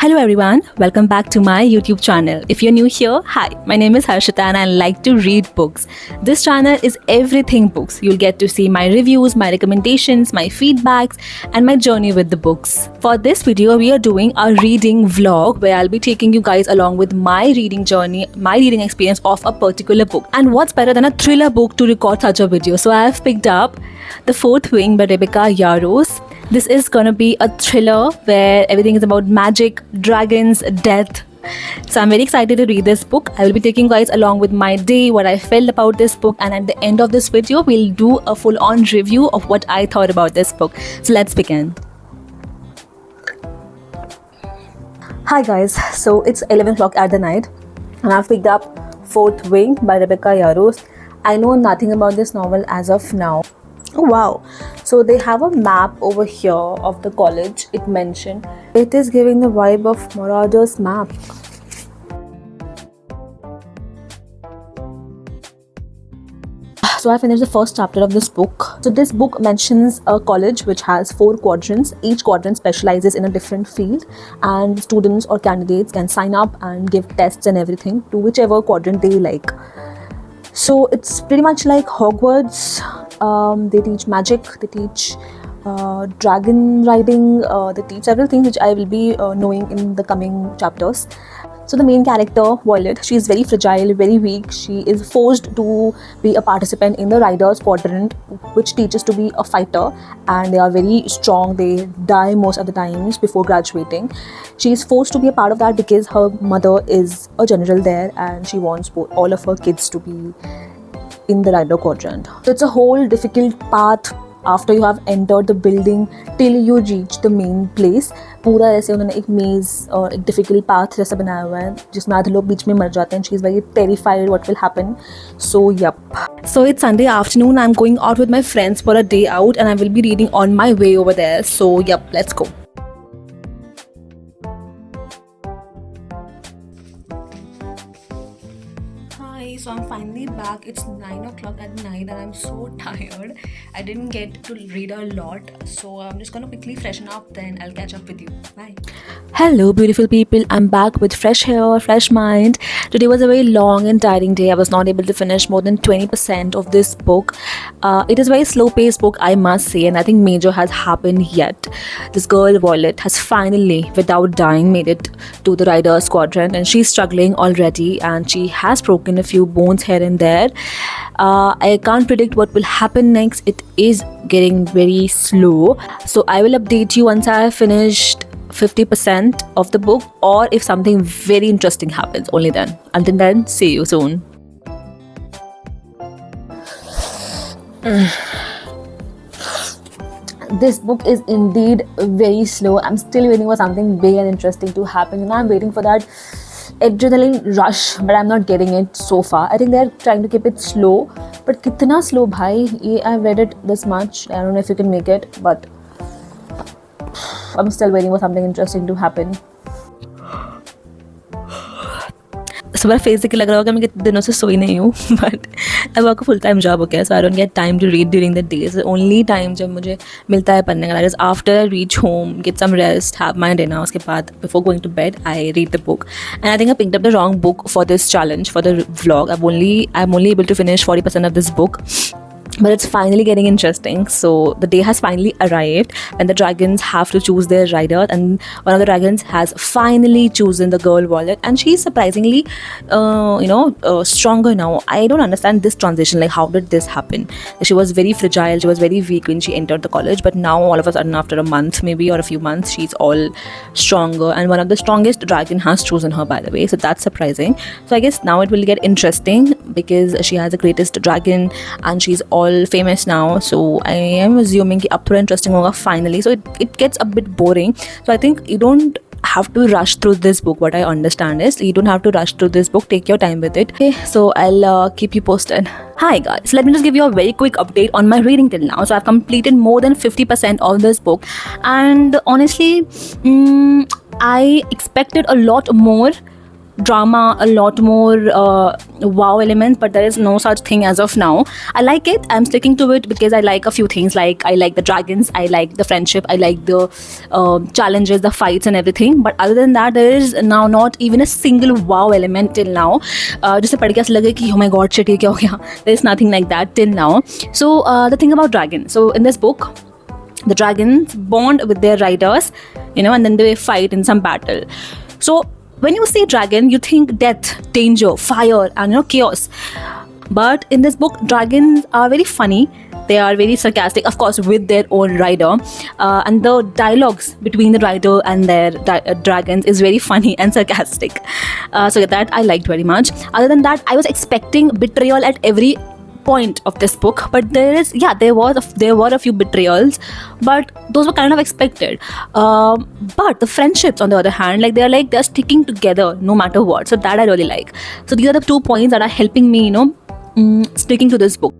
Hello everyone, welcome back to my YouTube channel. If you're new here, hi, my name is Harshita and I like to read books. This channel is everything books. You'll get to see my reviews, my recommendations, my feedbacks and my journey with the books. For this video, we are doing a reading vlog where I'll be taking you guys along with my reading journey, my reading experience of a particular book. And what's better than a thriller book to record such a video? So I have picked up The Fourth Wing by Rebecca Yarros. This is gonna be a thriller where everything is about magic, dragons, death. So I'm very excited to read this book. I will be taking you guys along with my day, what I felt about this book, and at the end of this video, we'll do a full-on review of what I thought about this book. So let's begin. Hi guys, so it's 11 o'clock at the night and I've picked up Fourth Wing by Rebecca Yarros. I know nothing about this novel as of now. Oh wow, so they have a map over here of the college. It mentioned it is giving the vibe of Marauder's map. So I finished the first chapter of this book. So this book mentions a college which has 4 quadrants. Each quadrant specializes in a different field and students or candidates can sign up and give tests and everything to whichever quadrant they like. So it's pretty much like Hogwarts. They teach magic, they teach dragon riding, they teach several things which I will be knowing in the coming chapters. So the main character, Violet, she is very fragile, very weak. She is forced to be a participant in the Riders Quadrant, which teaches to be a fighter, and they are very strong. They die most of the times before graduating. She is forced to be a part of that because her mother is a general there and she wants all of her kids to be in the Rider Quadrant. So it's a whole difficult path after you have entered the building till you reach the main place. पूरा ऐसे उन्होंने एक maze और एक difficult path जैसा बनाया हुआ है जिसमें आधे लोग बीच में मर जाते हैं. She is very terrified what will happen. So yep. So it's Sunday afternoon. I'm going out with my friends for a day out and I will be reading on my way over there. So yep, let's go. So I'm finally back. It's 9 o'clock at night and I'm so tired. I didn't get to read a lot, so I'm just gonna quickly freshen up, then I'll catch up with you. Bye. Hello beautiful people, I'm back with fresh hair, fresh mind. Today was a very long and tiring day. I was not able to finish more than 20% of this book. It is a very slow paced book, I must say, and nothing major has happened yet. This girl Violet has finally, without dying, made it to the Riders Quadrant and she's struggling already and she has broken a few bones here and there. I can't predict what will happen next. It is getting very slow, so I will update you once I have finished 50% of the book or if something very interesting happens. Only then. Until then, see you soon. This book is indeed very slow. I'm still waiting for something big and interesting to happen. I'm waiting for that adrenaline rush, but I'm not getting it so far. I think they're trying to keep it slow, but kitna slow bhai? I've read it this much. I don't know if you can make it, but I'm still waiting for something interesting to happen. So मेरा face देख के लग रहा होगा मैं कितने दिनों से सोई नहीं हूँ, बट अब आपको फुल टाइम जॉब हो गया, so I don't get time to read during the days. Only time जब मुझे मिलता है पढ़ने का that is after I reach home, get some rest, have my dinner, उसके बाद before going to bed I read the book. And I think I picked up the wrong book for this challenge, for the vlog. I am only able to finish 40% of this book. But it's finally getting interesting. So the day has finally arrived when the dragons have to choose their rider, and one of the dragons has finally chosen the girl Violet, and she's surprisingly stronger now. I don't understand this transition, like how did this happen? She was very fragile, she was very weak when she entered the college, but now all of a sudden after a month maybe or a few months she's all stronger, and one of the strongest dragon has chosen her, by the way, so that's surprising. So I guess now it will get interesting because she has the greatest dragon and she's all famous now, so I am assuming कि अब थोड़ा interesting होगा finally. So it gets a bit boring, so I think you don't have to rush through this book. What I understand is you don't have to rush through this book, take your time with it. Okay, so I'll keep you posted. Hi guys, let me just give you a very quick update on my reading till now. So I've completed more than 50% of this book, and honestly I expected a lot more drama, a lot more wow elements, but there is no such thing as of now. I like it. I'm sticking to it because I like a few things. Like I like the dragons, I like the friendship, I like the challenges, the fights, and everything. But other than that, there is now not even a single wow element till now. जिससे पढ़ के ऐसा लगे कि oh my god shit ये क्या हो गया. There is nothing like that till now. So the thing about dragons. So in this book, the dragons bond with their riders, and then they fight in some battle. So when you see dragon, you think death, danger, fire, and chaos. But in this book, dragons are very funny. They are very sarcastic, of course, with their own rider. And the dialogues between the rider and their dragons is very funny and sarcastic. So that I liked very much. Other than that, I was expecting betrayal at every point of this book, but there were a few betrayals, but those were kind of expected. But the friendships, on the other hand, they're sticking together no matter what. So that I really like. So these are the 2 points that are helping me, sticking to this book.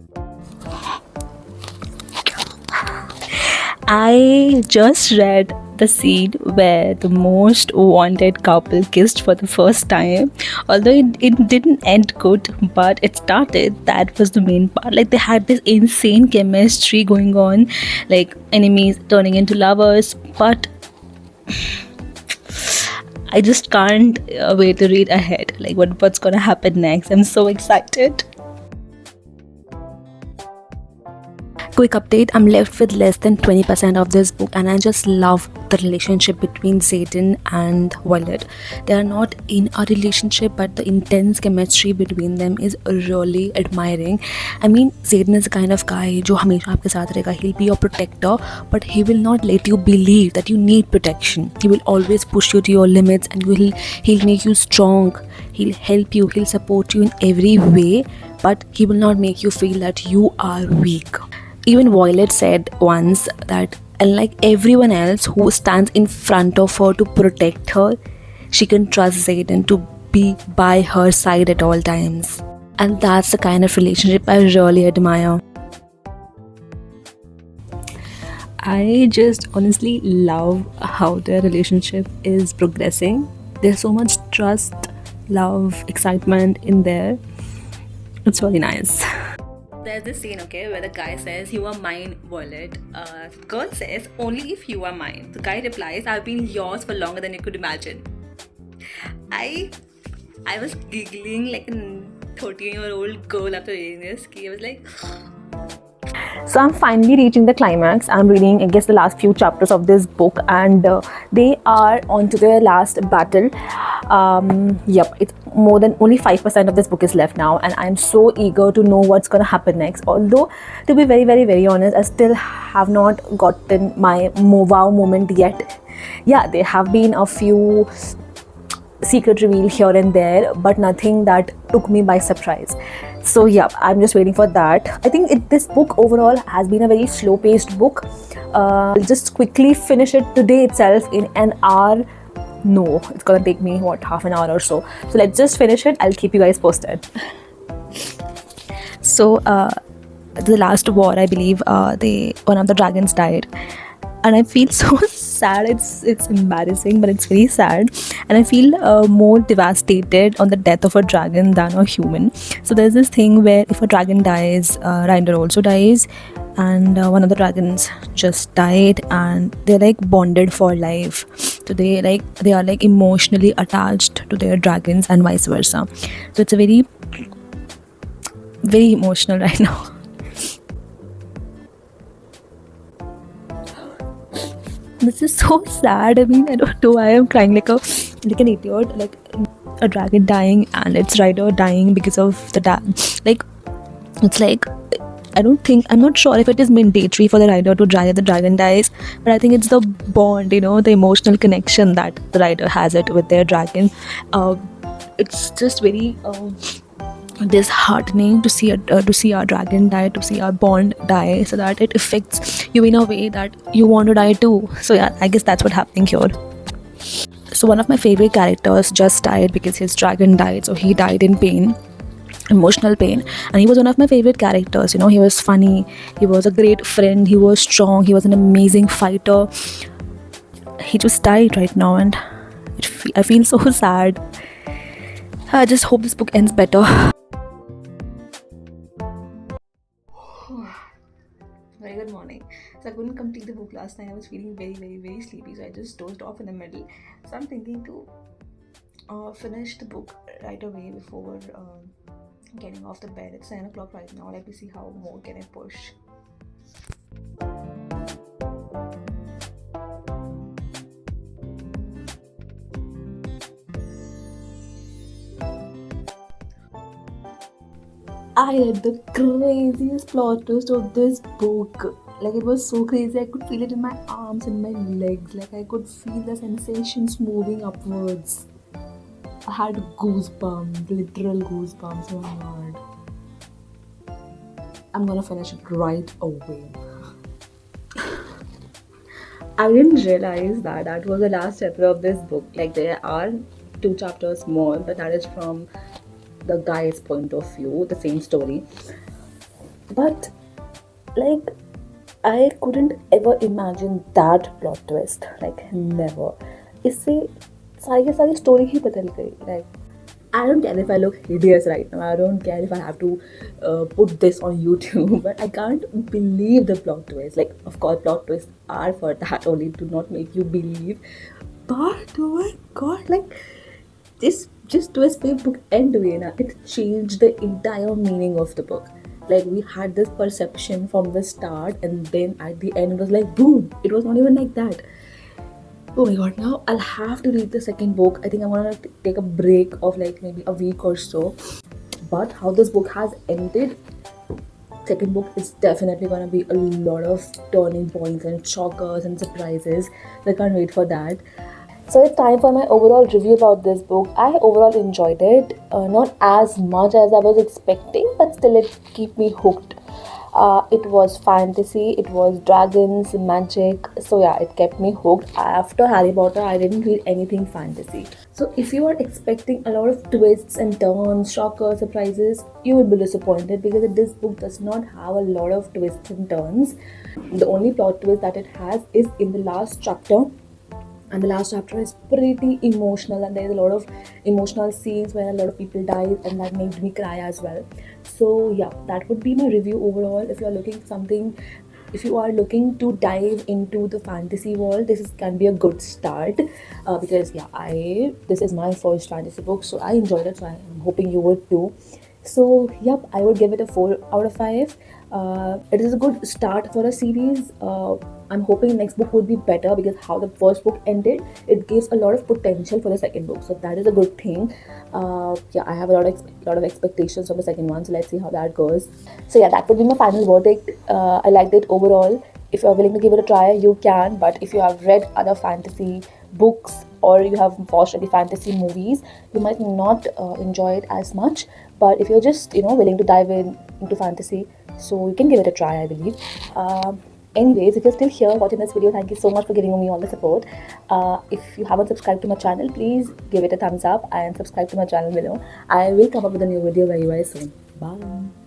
I just read the scene where the most wanted couple kissed for the first time. Although it didn't end good, but it started. That was the main part. They had this insane chemistry going on, like enemies turning into lovers. But I just can't wait to read ahead. What's gonna happen next? I'm so excited. Quick update, I'm left with less than 20% of this book, and I just love the relationship between Xaden and Violet. They are not in a relationship, but the intense chemistry between them is really admiring. I mean, Xaden is the kind of guy जो हमेशा आपके साथ रहेगा. He'll be your protector, but he will not let you believe that you need protection. He will always push you to your limits, and he'll make you strong. He'll help you, he'll support you in every way, but he will not make you feel that you are weak. Even Violet said once that unlike everyone else who stands in front of her to protect her, she can trust Xaden to be by her side at all times. And that's the kind of relationship I really admire. I just honestly love how their relationship is progressing. There's so much trust, love, excitement in there. It's really nice. There's this scene, where the guy says, "You are mine, Violet." Girl says, "Only if you are mine." The guy replies, "I've been yours for longer than you could imagine." I was giggling like a 13-year-old girl after reading this. I was like... So I'm finally reaching the climax. I'm reading, I guess, the last few chapters of this book, and they are on to their last battle. It's more than only 5% of this book is left now, and I'm so eager to know what's going to happen next. Although, to be very, very, very honest, I still have not gotten my wow moment yet. Yeah, there have been a few secret reveal here and there, but nothing that took me by surprise. So yeah, I'm just waiting for that. I think this book overall has been a very slow-paced book. I'll just quickly finish it today itself in an hour. No, it's gonna take me half an hour or so. So let's just finish it. I'll keep you guys posted. So the last war, I believe, one of the dragons died, and I feel so sad. It's embarrassing, but it's very sad, and I feel more devastated on the death of a dragon than a human. So there's this thing where if a dragon dies, Ryder also dies, and one of the dragons just died, and they're bonded for life. So they are emotionally attached to their dragons and vice versa. So it's a very, very emotional right now. This is so sad. I mean, I don't know why I'm crying like an idiot. Like a dragon dying and its rider dying because of the it's like, I'm not sure if it is mandatory for the rider to die if the dragon dies, but I think it's the bond, the emotional connection that the rider has it with their dragon. It's just very disheartening to see our dragon die, to see our bond die, so that it affects you in a way that you want to die too. So yeah, I guess that's what's happening here. So one of my favorite characters just died because his dragon died, so he died in pain, emotional pain, and he was one of my favorite characters. He was funny, he was a great friend, he was strong, he was an amazing fighter. He just died right now, and I feel so sad. I just hope this book ends better. Very good morning. So I couldn't complete the book last night. I was feeling very sleepy, so I just dozed off in the middle. So I'm thinking to finish the book right away before getting off the bed. It's 9 o'clock right now. Let me see how more can I push. I had the craziest plot twist of this book. Like, it was so crazy. I could feel it in my arms and my legs. Like, I could feel the sensations moving upwards. I had goosebumps, literal goosebumps. Oh my god. I'm gonna finish it right away. I didn't realize that that was the last chapter of this book. Like, there are 2 chapters more, but that is from the guy's point of view, the same story. But, like, I couldn't ever imagine that plot twist. Like, never. इससे सारी story ही बदल गई. Like, I don't care if I look hideous right now. I don't care if I have to put this on YouTube. But I can't believe the plot twist. Like, of course, plot twists are for that only, to not make you believe. But oh my god, like, this just twist made book end way na. It changed the entire meaning of the book. Like, we had this perception from the start, and then at the end it was like boom. It was not even like that. Oh my god, now I'll have to read the second book. I think I'm gonna take a break of like maybe a week or so. But how this book has ended, second book is definitely gonna be a lot of turning points and shockers and surprises. So I can't wait for that. So it's time for my overall review about this book. I overall enjoyed it, not as much as I was expecting, but still it kept me hooked. It was fantasy, it was dragons, magic, so yeah, it kept me hooked. After Harry Potter, I didn't read anything fantasy. So if you are expecting a lot of twists and turns, shockers, surprises, you will be disappointed, because this book does not have a lot of twists and turns. The only plot twist that it has is in the last chapter. And the last chapter is pretty emotional, and there's a lot of emotional scenes where a lot of people die, and that made me cry as well. So yeah, that would be my review overall. If you are looking to dive into the fantasy world, can be a good start, because yeah, this is my first fantasy book, so I enjoyed it. So I'm hoping you would too. So yep, I would give it a 4 out of 5. It is a good start for a series. I'm hoping next book would be better, because how the first book ended, it gives a lot of potential for the second book. So that is a good thing. Yeah, I have a lot of expectations from the second one. So let's see how that goes. So yeah, that would be my final verdict. I liked it overall. If you are willing to give it a try, you can. But if you have read other fantasy books or you have watched any fantasy movies, you might not enjoy it as much. But if you're just willing to dive into fantasy, so you can give it a try, I believe. Anyways, if you're still here watching this video, thank you so much for giving me all the support. If you haven't subscribed to my channel, please give it a thumbs up and subscribe to my channel below. I will come up with a new video very soon. Bye.